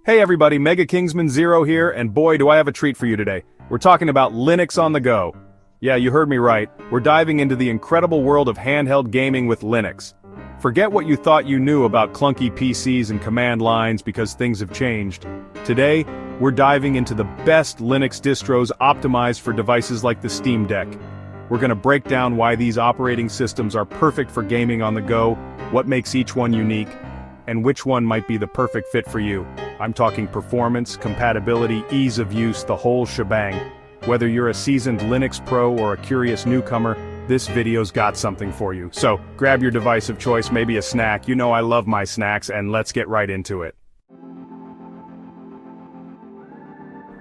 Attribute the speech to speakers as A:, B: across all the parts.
A: Hey everybody, Megakingsmanzero here, and boy do I have a treat for you today. We're talking about Linux on the go. Yeah, you heard me right. We're diving into the incredible world of handheld gaming with Linux. Forget what you thought you knew about clunky PCs and command lines because things have changed. Today, we're diving into the best Linux distros optimized for devices like the Steam Deck. We're gonna break down why these operating systems are perfect for gaming on the go, what makes each one unique, and which one might be the perfect fit for you. I'm talking performance, compatibility, ease of use, the whole shebang. Whether you're a seasoned Linux pro or a curious newcomer, this video's got something for you. So, grab your device of choice, maybe a snack. You know I love my snacks, and let's get right into it.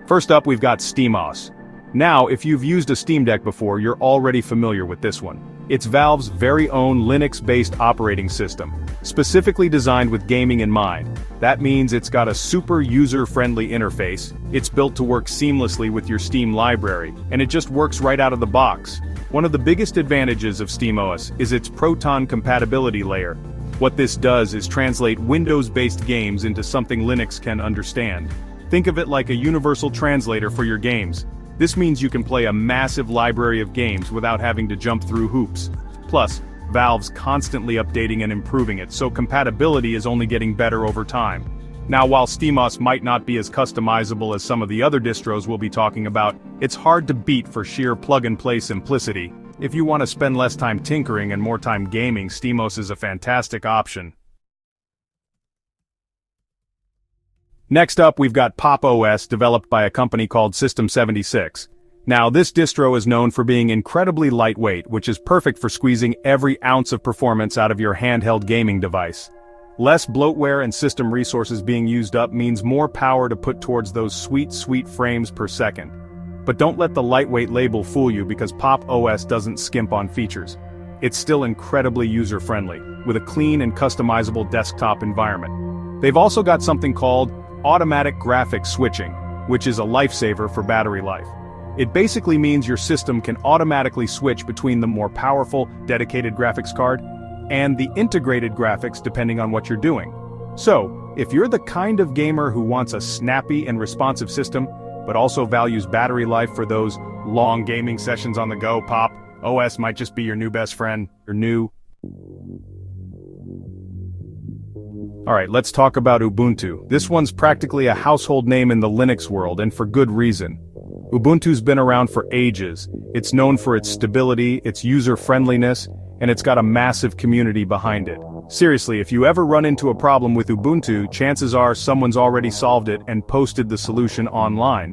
A: First up, we've got SteamOS. Now, if you've used a Steam Deck before, you're already familiar with this one. It's Valve's very own Linux-based operating system, specifically designed with gaming in mind. That means it's got a super user-friendly interface, it's built to work seamlessly with your Steam library, and it just works right out of the box. One of the biggest advantages of SteamOS is its Proton compatibility layer. What this does is translate Windows-based games into something Linux can understand. Think of it like a universal translator for your games. This means you can play a massive library of games without having to jump through hoops. Plus, Valve's constantly updating and improving it, so compatibility is only getting better over time. Now, while SteamOS might not be as customizable as some of the other distros we'll be talking about, it's hard to beat for sheer plug-and-play simplicity. If you want to spend less time tinkering and more time gaming, SteamOS is a fantastic option. Next up, we've got Pop! OS, developed by a company called System 76. Now, this distro is known for being incredibly lightweight, which is perfect for squeezing every ounce of performance out of your handheld gaming device. Less bloatware and system resources being used up means more power to put towards those sweet frames per second. But don't let the lightweight label fool you, because Pop! OS doesn't skimp on features. It's still incredibly user-friendly, with a clean and customizable desktop environment. They've also got something called automatic graphics switching, which is a lifesaver for battery life. It basically means your system can automatically switch between the more powerful, dedicated graphics card and the integrated graphics depending on what you're doing. So, if you're the kind of gamer who wants a snappy and responsive system, but also values battery life for those long gaming sessions on the go, Pop! OS might just be your new best friend, Alright, let's talk about Ubuntu. This one's practically a household name in the Linux world, and for good reason. Ubuntu's been around for ages. It's known for its stability, its user-friendliness, and it's got a massive community behind it. Seriously, if you ever run into a problem with Ubuntu, chances are someone's already solved it and posted the solution online.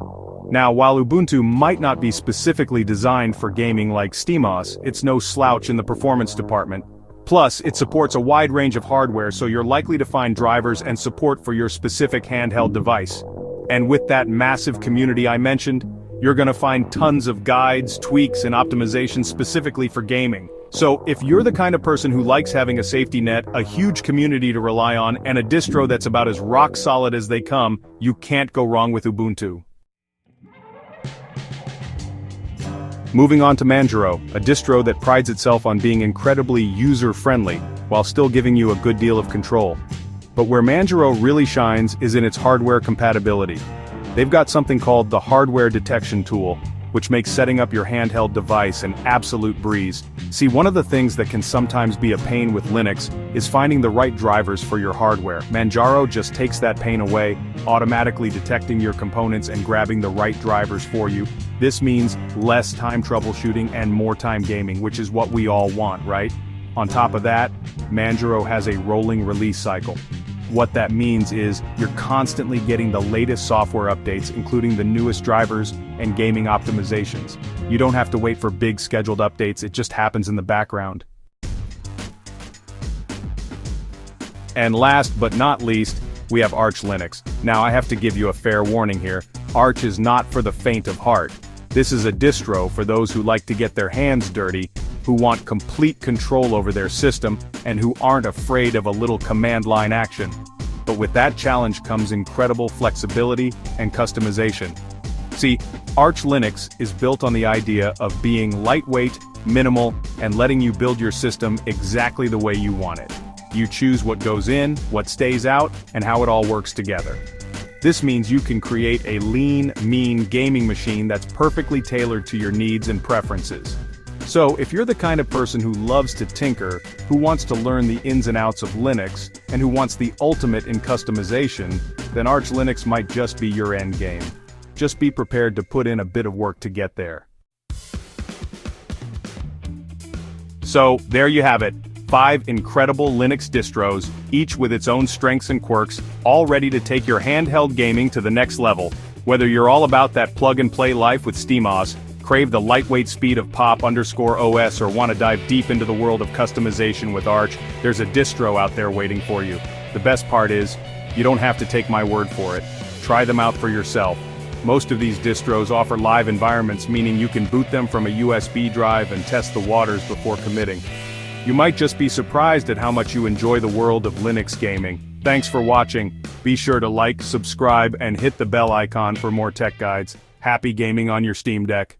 A: Now, while Ubuntu might not be specifically designed for gaming like SteamOS, it's no slouch in the performance department. Plus, it supports a wide range of hardware, so you're likely to find drivers and support for your specific handheld device. And with that massive community I mentioned, you're gonna find tons of guides, tweaks, and optimizations specifically for gaming. So, if you're the kind of person who likes having a safety net, a huge community to rely on, and a distro that's about as rock solid as they come, you can't go wrong with Ubuntu. Moving on to Manjaro, a distro that prides itself on being incredibly user-friendly, while still giving you a good deal of control. But where Manjaro really shines is in its hardware compatibility. They've got something called the Hardware Detection Tool, which makes setting up your handheld device an absolute breeze. See, one of the things that can sometimes be a pain with Linux is finding the right drivers for your hardware. Manjaro just takes that pain away, automatically detecting your components and grabbing the right drivers for you. This means less time troubleshooting and more time gaming, which is what we all want, right? On top of that, Manjaro has a rolling release cycle. What that means is you're constantly getting the latest software updates, including the newest drivers and gaming optimizations. You don't have to wait for big scheduled updates, it just happens in the background. And last but not least, we have Arch Linux. Now, I have to give you a fair warning here. Arch is not for the faint of heart. This is a distro for those who like to get their hands dirty, who want complete control over their system, and who aren't afraid of a little command line action. But with that challenge comes incredible flexibility and customization. See, Arch Linux is built on the idea of being lightweight, minimal, and letting you build your system exactly the way you want it. You choose what goes in, what stays out, and how it all works together. This means you can create a lean, mean gaming machine that's perfectly tailored to your needs and preferences. So, if you're the kind of person who loves to tinker, who wants to learn the ins and outs of Linux, and who wants the ultimate in customization, then Arch Linux might just be your end game. Just be prepared to put in a bit of work to get there. So, there you have it. 5 incredible Linux distros, each with its own strengths and quirks, all ready to take your handheld gaming to the next level. Whether you're all about that plug-and-play life with SteamOS, crave the lightweight speed of Pop_OS, or want to dive deep into the world of customization with Arch, there's a distro out there waiting for you. The best part is, you don't have to take my word for it. Try them out for yourself. Most of these distros offer live environments, meaning you can boot them from a USB drive and test the waters before committing. You might just be surprised at how much you enjoy the world of Linux gaming. Thanks for watching. Be sure to like, subscribe, and hit the bell icon for more tech guides. Happy gaming on your Steam Deck.